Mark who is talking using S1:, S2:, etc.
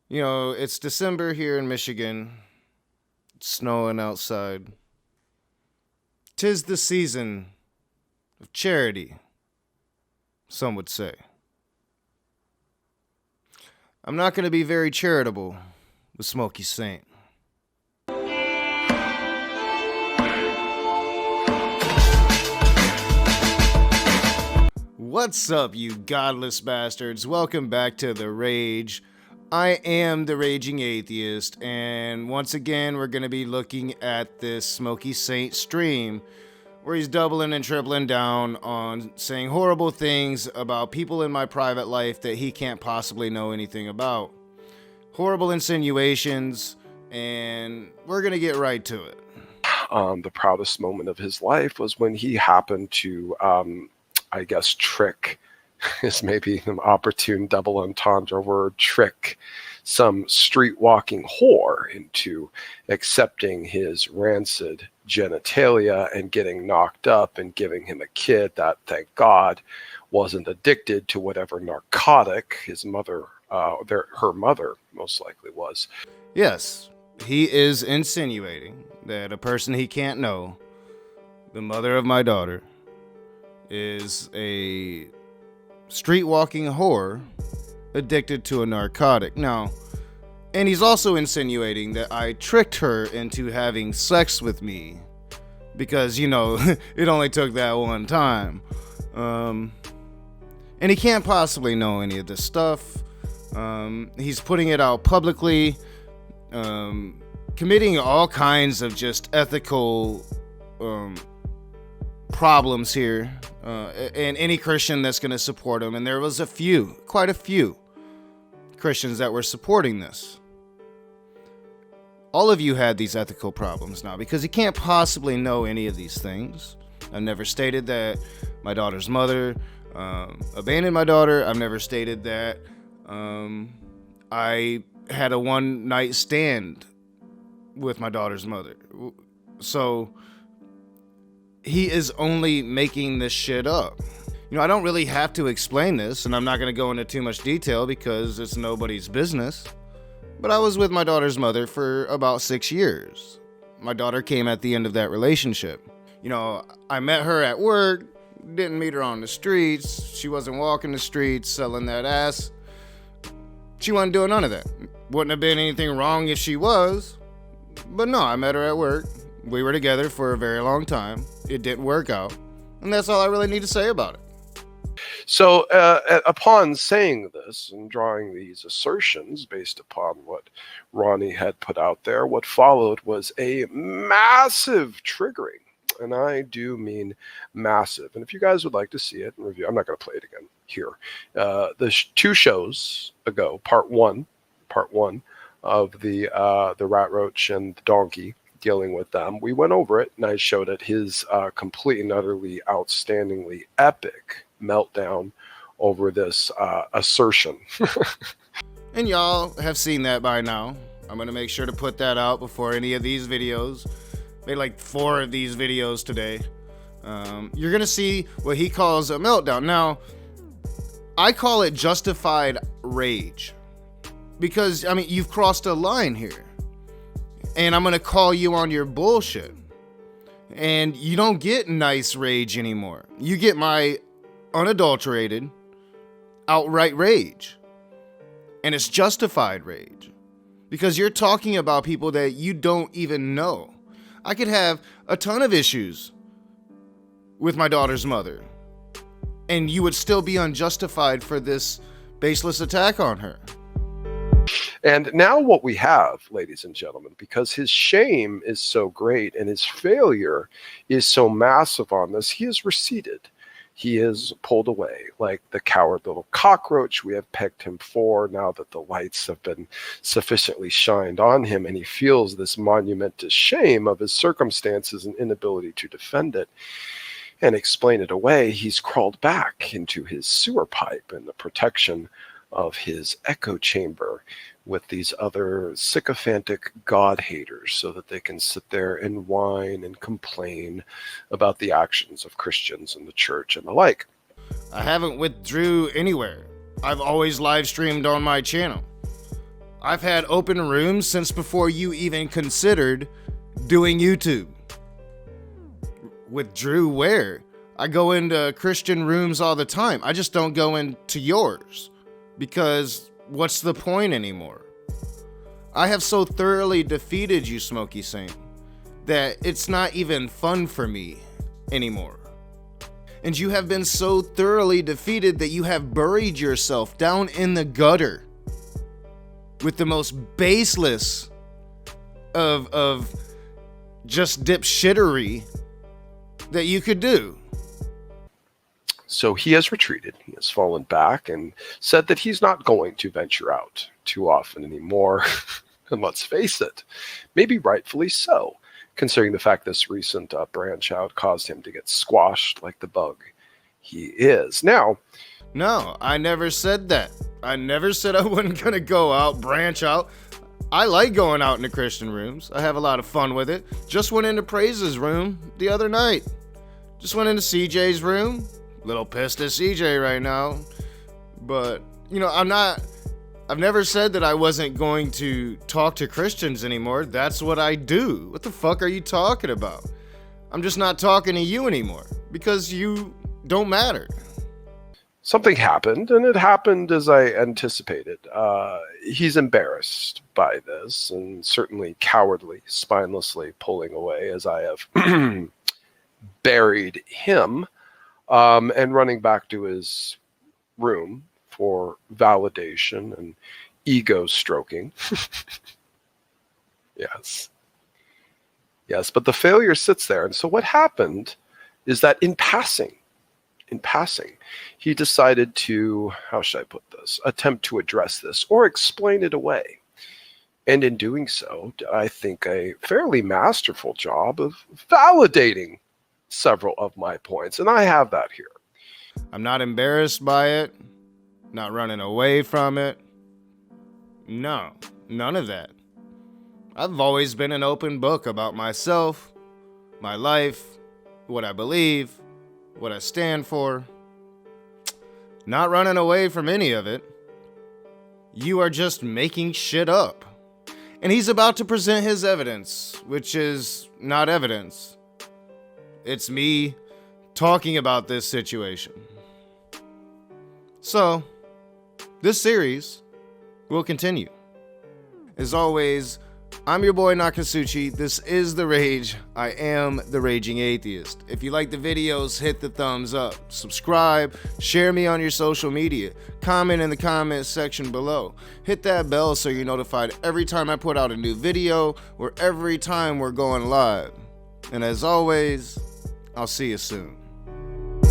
S1: You know, it's December here in Michigan. It's snowing outside. 'Tis the season of charity, some would say. I'm not going to be very charitable with Smokey Saint. What's up, you godless bastards? Welcome back to The Rage. I am the Raging Atheist, and once again, we're going to be looking at this Smokey Saint stream where he's doubling and tripling down on saying horrible things about people in my private life that he can't possibly know anything about. Horrible insinuations, and we're going to get right to it.
S2: The proudest moment of his life was when he happened to, trick is maybe an opportune double entendre word, trick some street walking whore into accepting his rancid genitalia and getting knocked up and giving him a kid that, thank God, wasn't addicted to whatever narcotic his mother, her mother most likely was.
S1: Yes, he is insinuating that a person he can't know, the mother of my daughter, is a street walking whore addicted to a narcotic. Now, and he's also insinuating that I tricked her into having sex with me because, you know, it only took that one time. And he can't possibly know any of this stuff. He's putting it out publicly, committing all kinds of just ethical problems here, and any Christian that's going to support him. And there was quite a few Christians that were supporting this. All of you had these ethical problems now because he can't possibly know any of these things. I've never stated that my daughter's mother abandoned my daughter. I've never stated that I had a one-night stand with my daughter's mother. So he is only making this shit up. You know, I don't really have to explain this, and I'm not going to go into too much detail because it's nobody's business. But I was with my daughter's mother for about 6 years. My daughter came at the end of that relationship. You know, I met her at work, didn't meet her on the streets. She wasn't walking the streets selling that ass. She wasn't doing none of that. Wouldn't have been anything wrong if she was. But no, I met her at work. We were together for a very long time. It didn't work out. And that's all I really need to say about it.
S2: So upon saying this and drawing these assertions based upon what Ronnie had put out there, what followed was a massive triggering. And I do mean massive. And if you guys would like to see it and review, I'm not going to play it again here. The 2 shows ago, part one of the rat roach and the donkey, dealing with them, we went over it and I showed it his complete and utterly outstandingly epic meltdown over this assertion.
S1: And y'all have seen that by now. I'm going to make sure to put that out before any of these videos. Made like 4 of these videos today. You're going to see what he calls a meltdown. Now, I call it justified rage. Because, I mean, you've crossed a line here. And I'm going to call you on your bullshit. And you don't get nice rage anymore. You get my unadulterated, outright rage. And it's justified rage. Because you're talking about people that you don't even know. I could have a ton of issues with my daughter's mother. And you would still be unjustified for this baseless attack on her.
S2: And now what we have, ladies and gentlemen, because his shame is so great and his failure is so massive on this, he has receded. He is pulled away like the coward little cockroach we have pegged him for now that the lights have been sufficiently shined on him, and he feels this monumentous shame of his circumstances and inability to defend it and explain it away. He's crawled back into his sewer pipe and the protection of his echo chamber with these other sycophantic God haters so that they can sit there and whine and complain about the actions of Christians in the church and the like.
S1: I haven't withdrew anywhere. I've always live streamed on my channel. I've had open rooms since before you even considered doing YouTube. With Drew Ware, I go into Christian rooms all the time. I just don't go into yours because what's the point anymore? I have so thoroughly defeated you, Smokey Saint, that it's not even fun for me anymore. And you have been so thoroughly defeated that you have buried yourself down in the gutter with the most baseless of just dipshittery that you could do.
S2: So he has retreated. He has fallen back and said that he's not going to venture out too often anymore. And let's face it, maybe rightfully so, considering the fact this recent branch out caused him to get squashed like the bug he is. Now,
S1: no, I never said that. I never said I wasn't going to go out, branch out. I like going out into Christian rooms. I have a lot of fun with it. Just went into Praise's room the other night. Just went into CJ's room. Little pissed at CJ right now. But, you know, I've never said that I wasn't going to talk to Christians anymore. That's what I do. What the fuck are you talking about? I'm just not talking to you anymore because you don't matter.
S2: something happened, and it happened as I anticipated. He's embarrassed by this and certainly cowardly, spinelessly pulling away as I have buried him and running back to his room for validation and ego stroking. Yes. Yes, but the failure sits there. And so what happened is that in passing, he decided to, how should I put this, attempt to address this or explain it away. And in doing so, I think a fairly masterful job of validating several of my points. And I have that here.
S1: I'm not embarrassed by it, not running away from it. No, none of that. I've always been an open book about myself, my life, what I believe, what I stand for. Not running away from any of it. You are just making shit up. And he's about to present his evidence, which is not evidence. It's me talking about this situation. So, this series will continue. As always, I'm your boy Nakasuchi. This is The Rage. I am the Raging Atheist. If you like the videos, hit the thumbs up. Subscribe, share me on your social media, comment in the comments section below. Hit that bell so you're notified every time I put out a new video or every time we're going live. And as always, I'll see you soon.